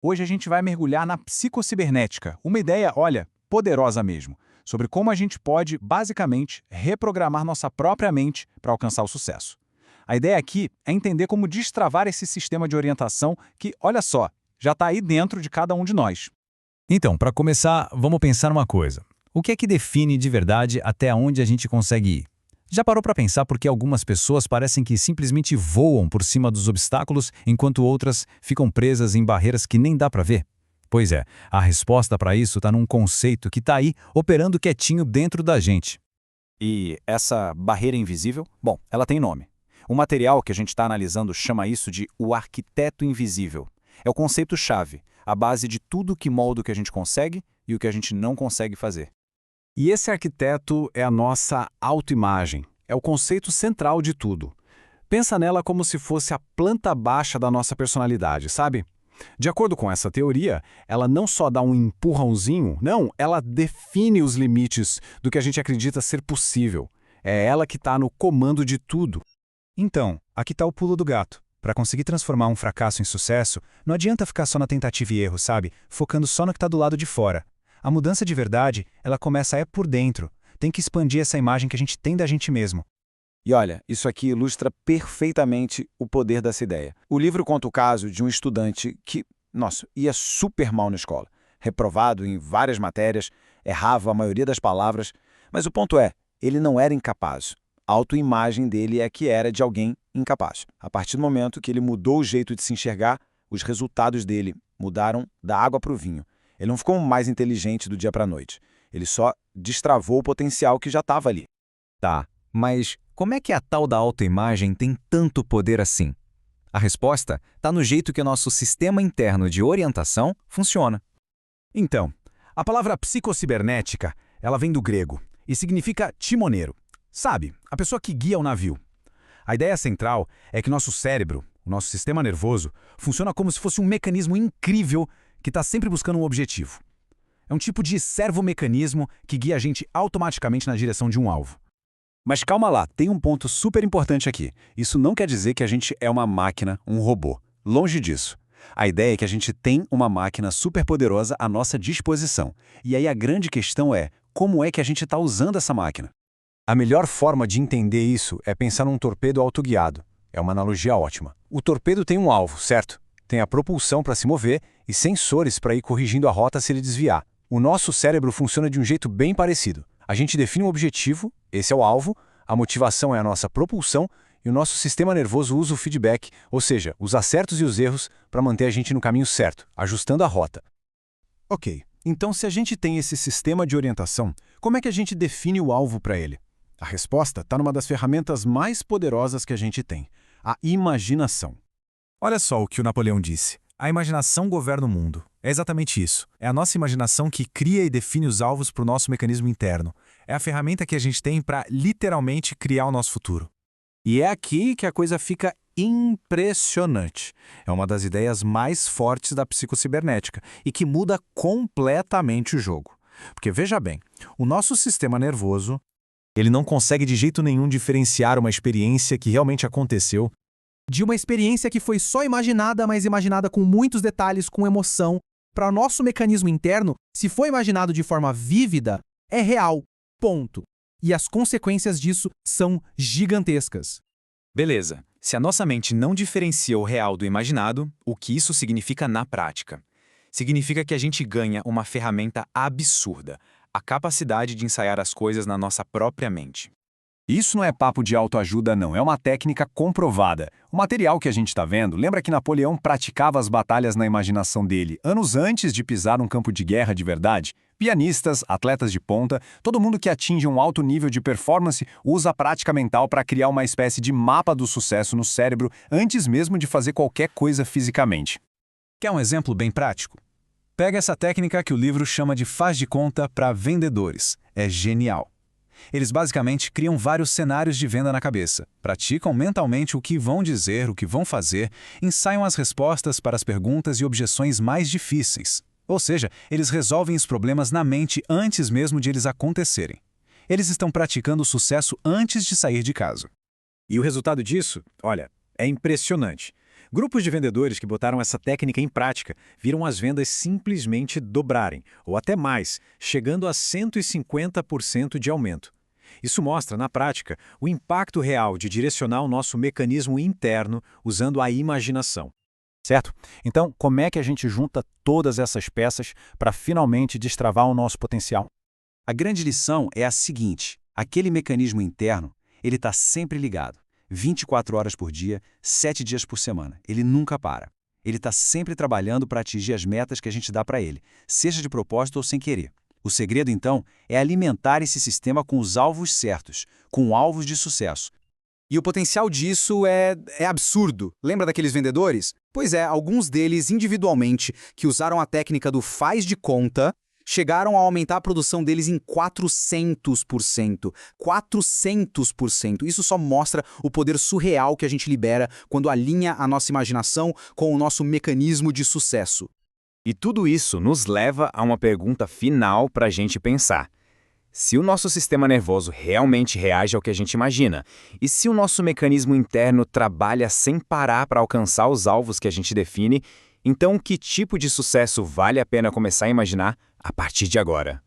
Hoje a gente vai mergulhar na psicocibernética, uma ideia, olha, poderosa mesmo, sobre como a gente pode, basicamente, reprogramar nossa própria mente para alcançar o sucesso. A ideia aqui é entender como destravar esse sistema de orientação que, olha só, já está aí dentro de cada um de nós. Então, para começar, vamos pensar uma coisa. O que é que define de verdade até onde a gente consegue ir? Já parou para pensar por que algumas pessoas parecem que simplesmente voam por cima dos obstáculos, enquanto outras ficam presas em barreiras que nem dá para ver? Pois é, a resposta para isso está num conceito que está aí operando quietinho dentro da gente. E essa barreira invisível? Bom, ela tem nome. O material que a gente está analisando chama isso de o arquiteto invisível. É o conceito-chave, a base de tudo que molda o que a gente consegue e o que a gente não consegue fazer. E esse arquiteto é a nossa autoimagem, é o conceito central de tudo. Pensa nela como se fosse a planta baixa da nossa personalidade, sabe? De acordo com essa teoria, ela não só dá um empurrãozinho, não, ela define os limites do que a gente acredita ser possível. É ela que está no comando de tudo. Então, aqui está o pulo do gato. Para conseguir transformar um fracasso em sucesso, não adianta ficar só na tentativa e erro, sabe? Focando só no que está do lado de fora. A mudança de verdade, ela começa por dentro. Tem que expandir essa imagem que a gente tem da gente mesmo. E olha, isso aqui ilustra perfeitamente o poder dessa ideia. O livro conta o caso de um estudante que, nossa, ia super mal na escola. Reprovado em várias matérias, errava a maioria das palavras, mas o ponto é, ele não era incapaz. A autoimagem dele é que era de alguém incapaz. A partir do momento que ele mudou o jeito de se enxergar, os resultados dele mudaram da água para o vinho. Ele não ficou mais inteligente do dia para a noite. Ele só destravou o potencial que já estava ali. Tá, mas como é que a tal da autoimagem tem tanto poder assim? A resposta está no jeito que o nosso sistema interno de orientação funciona. Então, a palavra psicocibernética, ela vem do grego e significa timoneiro. Sabe, a pessoa que guia o navio. A ideia central é que nosso cérebro, o nosso sistema nervoso, funciona como se fosse um mecanismo incrível que está sempre buscando um objetivo. É um tipo de servomecanismo que guia a gente automaticamente na direção de um alvo. Mas calma lá, tem um ponto super importante aqui. Isso não quer dizer que a gente é uma máquina, um robô. Longe disso. A ideia é que a gente tem uma máquina super poderosa à nossa disposição. E aí a grande questão é, como é que a gente está usando essa máquina? A melhor forma de entender isso é pensar num torpedo autoguiado. É uma analogia ótima. O torpedo tem um alvo, certo? Tem a propulsão para se mover e sensores para ir corrigindo a rota se ele desviar. O nosso cérebro funciona de um jeito bem parecido. A gente define um objetivo, esse é o alvo, a motivação é a nossa propulsão e o nosso sistema nervoso usa o feedback, ou seja, os acertos e os erros para manter a gente no caminho certo, ajustando a rota. Ok, então se a gente tem esse sistema de orientação, como é que a gente define o alvo para ele? A resposta está numa das ferramentas mais poderosas que a gente tem, a imaginação. Olha só o que o Napoleão disse. A imaginação governa o mundo. É exatamente isso. É a nossa imaginação que cria e define os alvos para o nosso mecanismo interno. É a ferramenta que a gente tem para, literalmente, criar o nosso futuro. E é aqui que a coisa fica impressionante. É uma das ideias mais fortes da psicocibernética e que muda completamente o jogo. Porque, veja bem, o nosso sistema nervoso, ele não consegue de jeito nenhum diferenciar uma experiência que realmente aconteceu de uma experiência que foi só imaginada, mas imaginada com muitos detalhes, com emoção. Para o nosso mecanismo interno, se foi imaginado de forma vívida, é real. Ponto. E as consequências disso são gigantescas. Beleza. Se a nossa mente não diferencia o real do imaginado, o que isso significa na prática? Significa que a gente ganha uma ferramenta absurda, a capacidade de ensaiar as coisas na nossa própria mente. Isso não é papo de autoajuda, não. É uma técnica comprovada. O material que a gente está vendo, lembra que Napoleão praticava as batalhas na imaginação dele, anos antes de pisar num campo de guerra de verdade? Pianistas, atletas de ponta, todo mundo que atinge um alto nível de performance usa a prática mental para criar uma espécie de mapa do sucesso no cérebro antes mesmo de fazer qualquer coisa fisicamente. Quer um exemplo bem prático? Pega essa técnica que o livro chama de faz de conta para vendedores. É genial. Eles basicamente criam vários cenários de venda na cabeça, praticam mentalmente o que vão dizer, o que vão fazer, ensaiam as respostas para as perguntas e objeções mais difíceis. Ou seja, eles resolvem os problemas na mente antes mesmo de eles acontecerem. Eles estão praticando o sucesso antes de sair de casa. E o resultado disso, olha, é impressionante. Grupos de vendedores que botaram essa técnica em prática viram as vendas simplesmente dobrarem, ou até mais, chegando a 150% de aumento. Isso mostra, na prática, o impacto real de direcionar o nosso mecanismo interno usando a imaginação. Certo? Então, como é que a gente junta todas essas peças para finalmente destravar o nosso potencial? A grande lição é a seguinte: aquele mecanismo interno, ele está sempre ligado, 24 horas por dia, 7 dias por semana. Ele nunca para. Ele está sempre trabalhando para atingir as metas que a gente dá para ele, seja de propósito ou sem querer. O segredo, então, é alimentar esse sistema com os alvos certos, com alvos de sucesso. E o potencial disso é absurdo. Lembra daqueles vendedores? Pois é, alguns deles individualmente, que usaram a técnica do faz de conta, chegaram a aumentar a produção deles em 400%. 400%. Isso só mostra o poder surreal que a gente libera quando alinha a nossa imaginação com o nosso mecanismo de sucesso. E tudo isso nos leva a uma pergunta final para a gente pensar. Se o nosso sistema nervoso realmente reage ao que a gente imagina, e se o nosso mecanismo interno trabalha sem parar para alcançar os alvos que a gente define, então que tipo de sucesso vale a pena começar a imaginar a partir de agora?